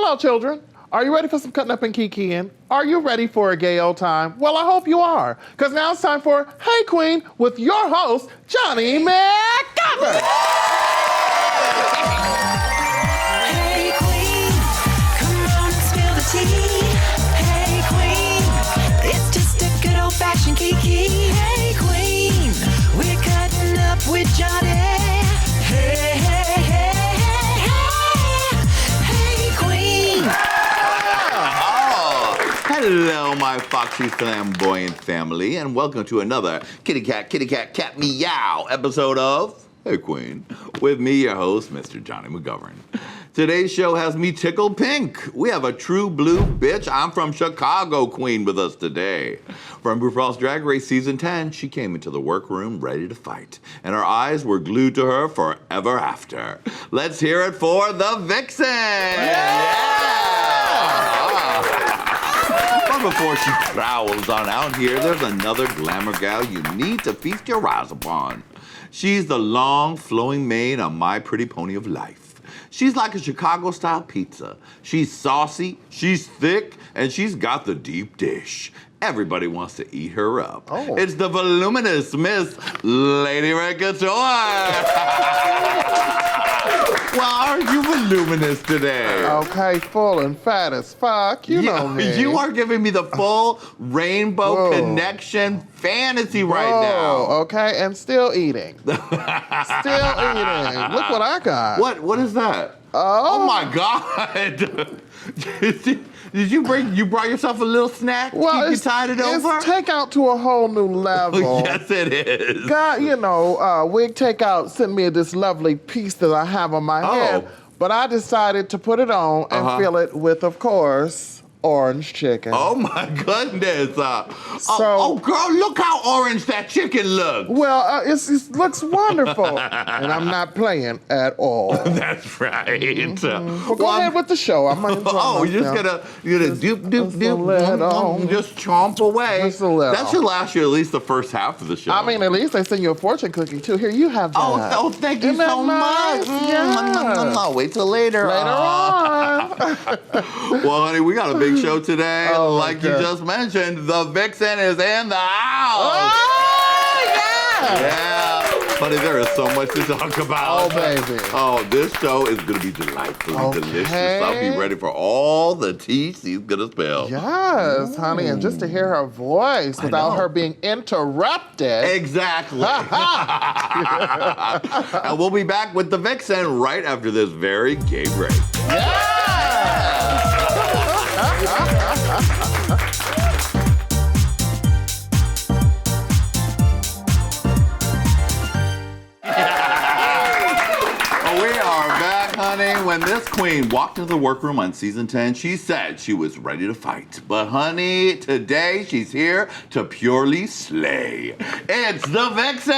Hello, children. Are you ready for some cutting up and kikiing? Are you ready for a gay old time? Well, I hope you are, because now it's time for Hey Qween with your host, Jonny McGovern. Hey Qween, come on and spill the tea. Hey Qween, it's just a good old-fashioned kiki. Hey Qween, we're cutting up with Jonny. Hey, hey, hey, hey, hey, Qween. Hello, my foxy flamboyant family, and welcome to another kitty cat meow episode of Hey Qween, with me, your host, Mr. Jonny McGovern. Today's show has me tickled pink. We have a true blue bitch, I'm from Chicago Qween with us today. From RuPaul's Drag Race Season 10, she came into the workroom ready to fight, and our eyes were glued to her forever after. Let's hear it for the Vixen! But before she prowls on out here, there's another glamour gal you need to feast your eyes upon. She's the long, flowing mane on My Pretty Pony of Life. She's like a Chicago-style pizza. She's saucy, she's thick, and she's got the deep dish. Everybody wants to eat her up. Oh. It's the voluminous Miss Lady Red Couture. Why are you voluminous today? Okay, full and fat as fuck. You know me. You are giving me the full rainbow connection fantasy right now. Okay, and still eating. Still eating. Look what I got. What is that? Oh my God. Did you brought yourself a little snack? Well, you tied it over? It's takeout to a whole new level. Yes, it is. God, Wig Takeout sent me this lovely piece that I have on my head, but I decided to put it on and fill it with, of course, orange chicken. Oh my goodness. Girl, look how orange that chicken looks. Well, it looks wonderful, and I'm not playing at all. That's right. Well, go ahead with the show. I'm gonna you're gonna doop, just chomp away. Just a little. That should last you at least the first half of the show. I mean, at least they send you a fortune cookie too. Here, you have that. Oh, thank you so much. Yeah. Wait till later. Later on. Well, honey, we got a big show today. Like you God. just mentioned, the Vixen is in the house. Oh, yeah. Yeah. Honey, there is so much to talk about. Oh, baby. Oh, this show is going to be delightfully delicious. I'll be ready for all the tea she's going to spill. Yes, honey, and just to hear her voice without her being interrupted. Exactly. And we'll be back with the Vixen right after this very gay break. Yeah! When this queen walked into the workroom on season 10, she said she was ready to fight. But honey, today she's here to purely slay. It's the Vixen!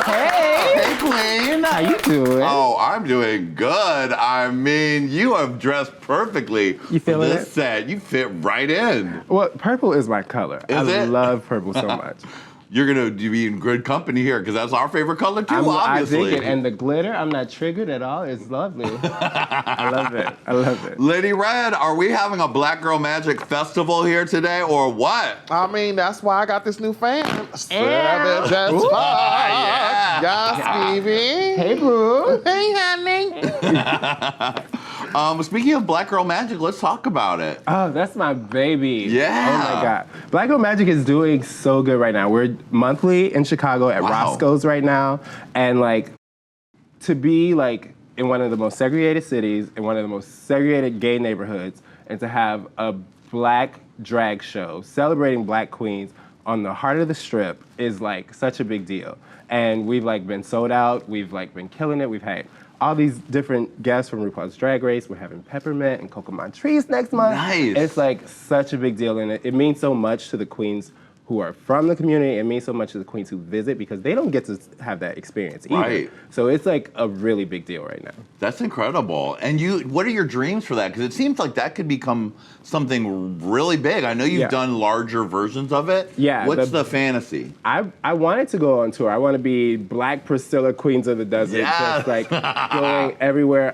Hey, Queen. How you doing? Oh, I'm doing good. I mean, you have dressed perfectly You for feeling this it? set. You fit right in. Well, purple is my color. I love purple so much. You're gonna be in good company here because that's our favorite color too, I obviously. dig it. And the glitter, I'm not triggered at all. It's lovely. I love it. I love it. Lady Red, are we having a Black Girl Magic festival here today or what? I mean, that's why I got this new fan. Yeah. Savage as fuck. Yeah. Yes, baby. Hey, boo. Hey, honey. Speaking of Black Girl Magic, let's talk about it. Oh, that's my baby. Yeah. Oh, my God. Black Girl Magic is doing so good right now. We're monthly in Chicago at Roscoe's right now. And, to be, in one of the most segregated cities, in one of the most segregated gay neighborhoods, and to have a black drag show celebrating black queens on the heart of the strip is, such a big deal. And we've, been sold out. We've, been killing it. We've had all these different guests from RuPaul's Drag Race. We're having Peppermint and Coco Montrese next month. Nice. It's such a big deal, and it means so much to the queens who are from the community. It means so much to the queens who visit because they don't get to have that experience either. Right. So it's a really big deal right now. That's incredible. And what are your dreams for that? Because it seems like that could become something really big. I know you've done larger versions of it. Yeah. What's the fantasy? I wanted to go on tour. I want to be Black Priscilla, Queens of the Desert, just going everywhere.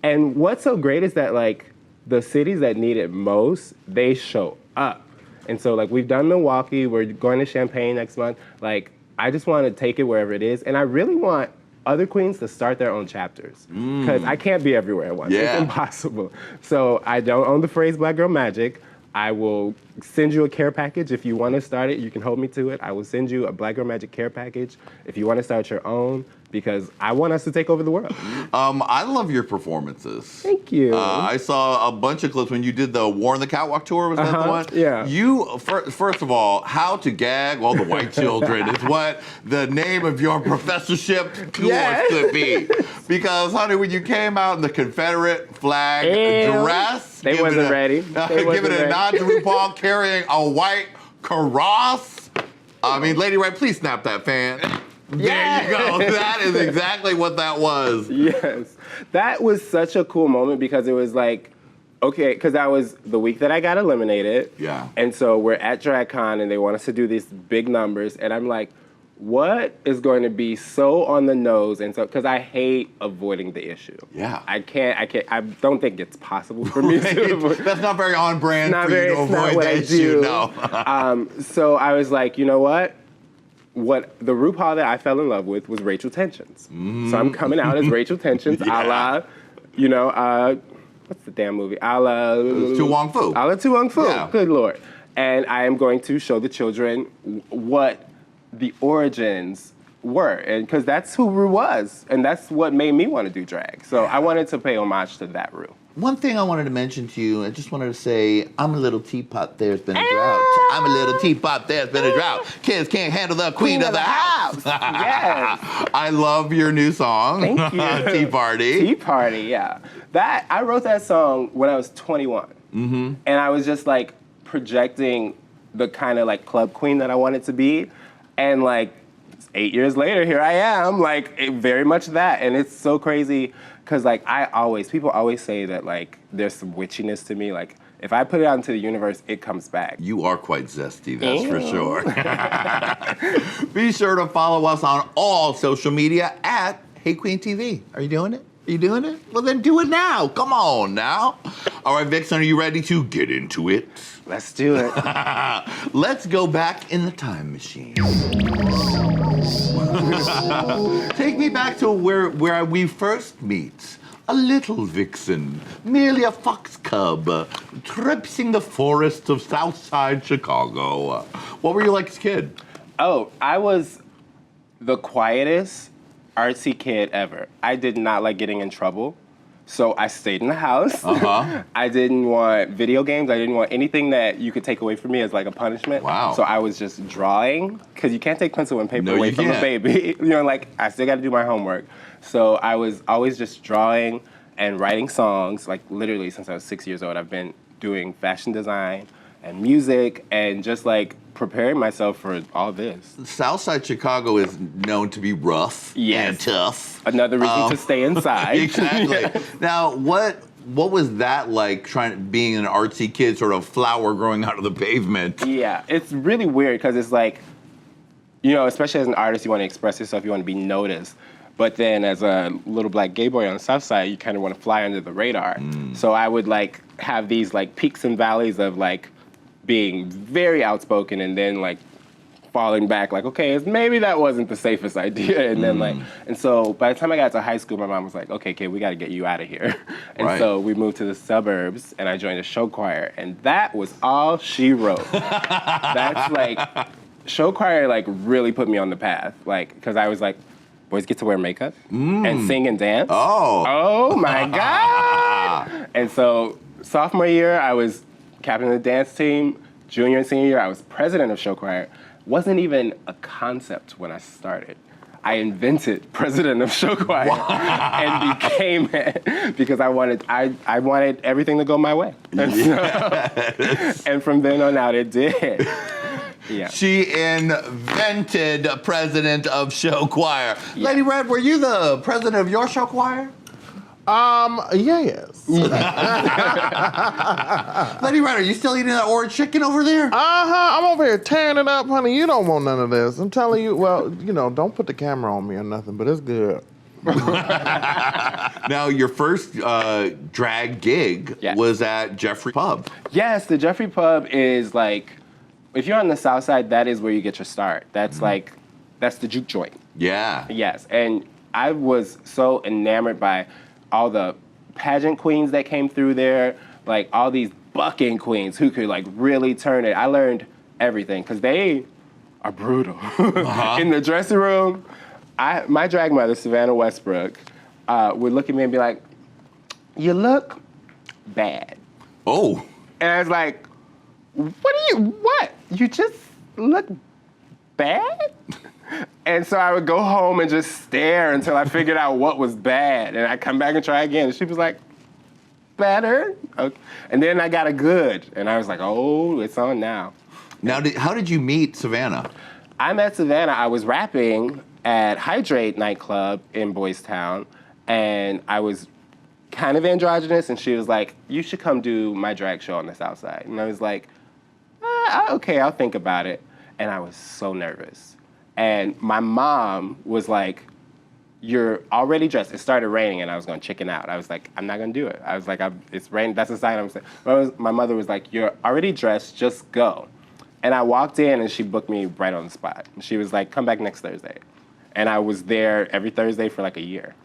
And what's so great is that like the cities that need it most, they show up. And so like we've done Milwaukee, we're going to Champaign next month. Like I just want to take it wherever it is. And I really want other queens to start their own chapters. Because I can't be everywhere at once. Yeah. It's impossible. So I don't own the phrase Black Girl Magic. I will send you a care package. If you want to start it, you can hold me to it. I will send you a Black Girl Magic care package if you want to start your own, because I want us to take over the world. I love your performances. Thank you. I saw a bunch of clips when you did the War on the Catwalk tour. Was that the one? Yeah. You, first of all, how to gag all the white children is what the name of your professorship course Yes. could be. Because, honey, when you came out in the Confederate flag dress, They wasn't ready. Giving a nod to RuPaul carrying a white carrosse. I mean, Lady Red, please snap that fan. There you go. That is exactly what that was. Yes. That was such a cool moment because it was like, okay, because that was the week that I got eliminated. Yeah. And so we're at DragCon and they want us to do these big numbers. And I'm like, what is going to be so on the nose? And so, because I hate avoiding the issue. Yeah. I don't think it's possible for me to avoid. That's not very on brand Not for very, you to it's not avoid what the I issue. do. No. So I was like, you know what? What the RuPaul that I fell in love with was Rachel Tensions. So I'm coming out as Rachel Tensions, a la, you know, what's the damn movie? A la Tu Wong Fu. A la Tu Wong Fu. Yeah. Good Lord. And I am going to show the children what the origins were, and because that's who Ru was, and that's what made me want to do drag. So I wanted to pay homage to that Ru. One thing I wanted to mention to you, I just wanted to say, I'm a little teapot, there's been a drought. I'm a little teapot, there's been a drought. Kids can't handle the queen of the house. Yes. I love your new song. Thank you. Tea Party. Tea Party, yeah. That I wrote that song when I was 21. And I was just like projecting the kind of like club queen that I wanted to be. And like 8 years later, here I am, like very much that. And it's so crazy because like people always say that like there's some witchiness to me. Like if I put it out into the universe, it comes back. You are quite zesty, that's for sure. Be sure to follow us on all social media at Hey Qween TV. Are you doing it? Are you doing it? Well, then do it now. Come on now. All right, Vixen, are you ready to get into it? Let's do it. Let's go back in the time machine. Take me back to where we first meet. A little vixen, merely a fox cub, traipsing the forests of Southside Chicago. What were you like as a kid? Oh, I was the quietest artsy kid ever. I did not like getting in trouble. So I stayed in the house. I didn't want video games. I didn't want anything that you could take away from me as like a punishment. Wow. So I was just drawing, because you can't take pencil and paper No, away you from can't. a baby. You know, like I still got to do my homework. So I was always just drawing and writing songs. Like literally since I was 6 years old, I've been doing fashion design and music and just like preparing myself for all this. Southside Chicago is known to be rough and tough. Another reason to stay inside. Exactly. Now, what was that like, being an artsy kid, sort of flower growing out of the pavement? Yeah, it's really weird because it's like, you know, especially as an artist, you want to express yourself, you want to be noticed. But then as a little black gay boy on the South Side, you kind of want to fly under the radar. So I would like have these like peaks and valleys of like being very outspoken and then like falling back like, okay, maybe that wasn't the safest idea. And then like, and so by the time I got to high school, my mom was like, okay, kid, we got to get you out of here. And so we moved to the suburbs and I joined a show choir. And that was all she wrote. That's like, show choir like really put me on the path. Like, because I was like, boys get to wear makeup and sing and dance. Oh my God. And so sophomore year, I was captain of the dance team. Junior and senior year, I was president of show choir. Wasn't even a concept when I started. I invented president of show choir and became it because I wanted everything to go my way. And, and from then on out, it did. Yeah. She invented president of show choir. Yeah. Lady Red, were you the president of your show choir? Yes. Lady Red, are you still eating that orange chicken over there? I'm over here tearing it up, honey. You don't want none of this. I'm telling you, well, you know, don't put the camera on me or nothing, but it's good. Now, your first drag gig was at Jeffrey Pub. Yes, the Jeffrey Pub is like, if you're on the South Side, that is where you get your start. That's that's the juke joint. Yeah. Yes, and I was so enamored by all the pageant queens that came through there, like all these bucking queens who could like really turn it. I learned everything because they are brutal. In the dressing room, my drag mother, Savannah Westbrook, would look at me and be like, "You look bad." Oh. And I was like, what? You just look bad? And so I would go home and just stare until I figured out what was bad. And I'd come back and try again. And she was like, better? Okay. And then I got a good. And I was like, oh, it's on now. Now, how did you meet Savannah? I met Savannah. I was rapping at Hydrate nightclub in Boys Town. And I was kind of androgynous. And she was like, you should come do my drag show on the South Side. And I was like, okay, I'll think about it. And I was so nervous. And my mom was like, you're already dressed. It started raining and I was going to chicken out. I was like, I'm not going to do it. I was like, it's raining. That's a sign I'm saying. My mother was like, you're already dressed. Just go. And I walked in and she booked me right on the spot. She was like, come back next Thursday. And I was there every Thursday for like a year.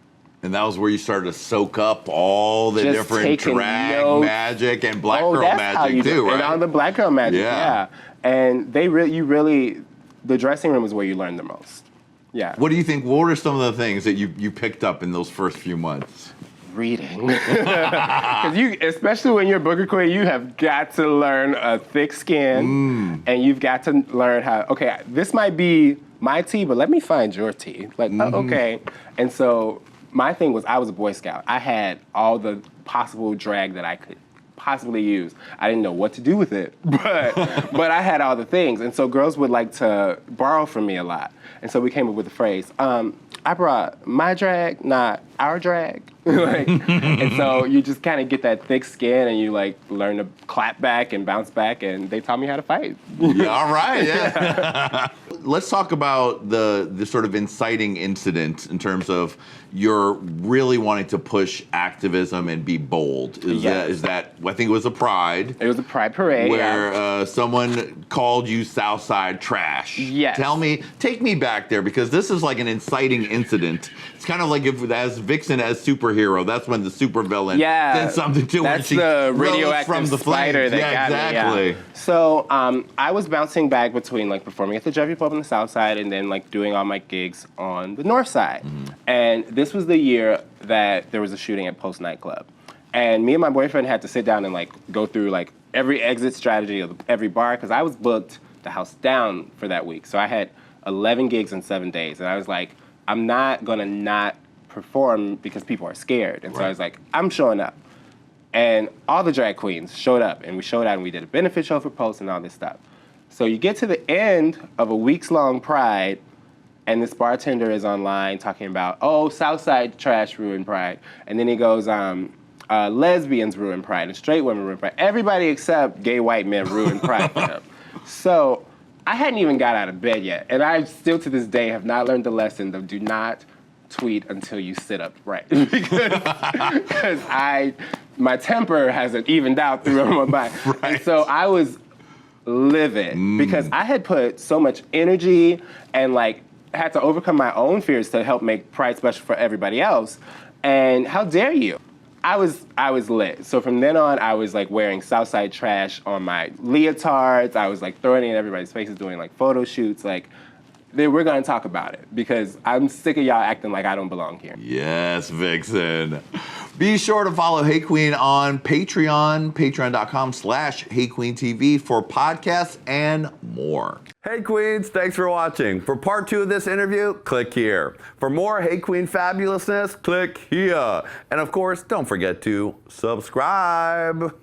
And that was where you started to soak up all the Just different drag magic and black girl magic too, right? And all the black girl magic, yeah. And the dressing room is where you learn the most. Yeah. What do you think? What are some of the things that you picked up in those first few months? Reading. Because especially when you're Booker Queen, you have got to learn a thick skin, and you've got to learn how, okay, this might be my tea, but let me find your tea. Like, okay. And so my thing was I was a Boy Scout. I had all the possible drag that I could possibly use. I didn't know what to do with it, but I had all the things. And so girls would like to borrow from me a lot. And so we came up with the phrase, I brought my drag, not our drag. And so you just kind of get that thick skin and you like learn to clap back and bounce back, and they taught me how to fight. Yeah, all right, yeah. Let's talk about the sort of inciting incident in terms of you're really wanting to push activism and be bold. Is that I think it was a Pride. It was a Pride parade. Where someone called you Southside trash. Yes. Take me back there, because this is like an inciting incident. It's kind of like if as Vixen as superhero, that's when the supervillain did something to her. That's the radioactive from the spider that got exactly. me. Yeah. So I was bouncing back between like performing at the Jeffrey Pub on the South Side and then like doing all my gigs on the North Side. And this was the year that there was a shooting at Post nightclub. And me and my boyfriend had to sit down and like go through like every exit strategy of every bar, because I was booked the house down for that week. So I had 11 gigs in 7 days. And I was like, I'm not gonna not perform because people are scared. And so I was like, I'm showing up. And all the drag queens showed up, and we showed out and we did a benefit show for Post and all this stuff. So you get to the end of a weeks-long Pride, and this bartender is online talking about, oh, Southside trash ruined Pride. And then he goes, lesbians ruined Pride and straight women ruined Pride. Everybody except gay white men ruined Pride for him. So I hadn't even got out of bed yet. And I still to this day have not learned the lesson of do not tweet until you sit up right. Because my temper hasn't evened out through my mind. And so I was livid because I had put so much energy and like had to overcome my own fears to help make Pride special for everybody else. And how dare you? I was lit. So from then on, I was like wearing Southside trash on my leotards. I was like throwing it in everybody's faces, doing like photo shoots. Like, we're gonna talk about it because I'm sick of y'all acting like I don't belong here. Yes, Vixen. Be sure to follow Hey Qween on Patreon, patreon.com/HeyQueenTV for podcasts and more. Hey Queens, thanks for watching. For part 2 of this interview, click here. For more Hey Qween fabulousness, click here. And of course, don't forget to subscribe.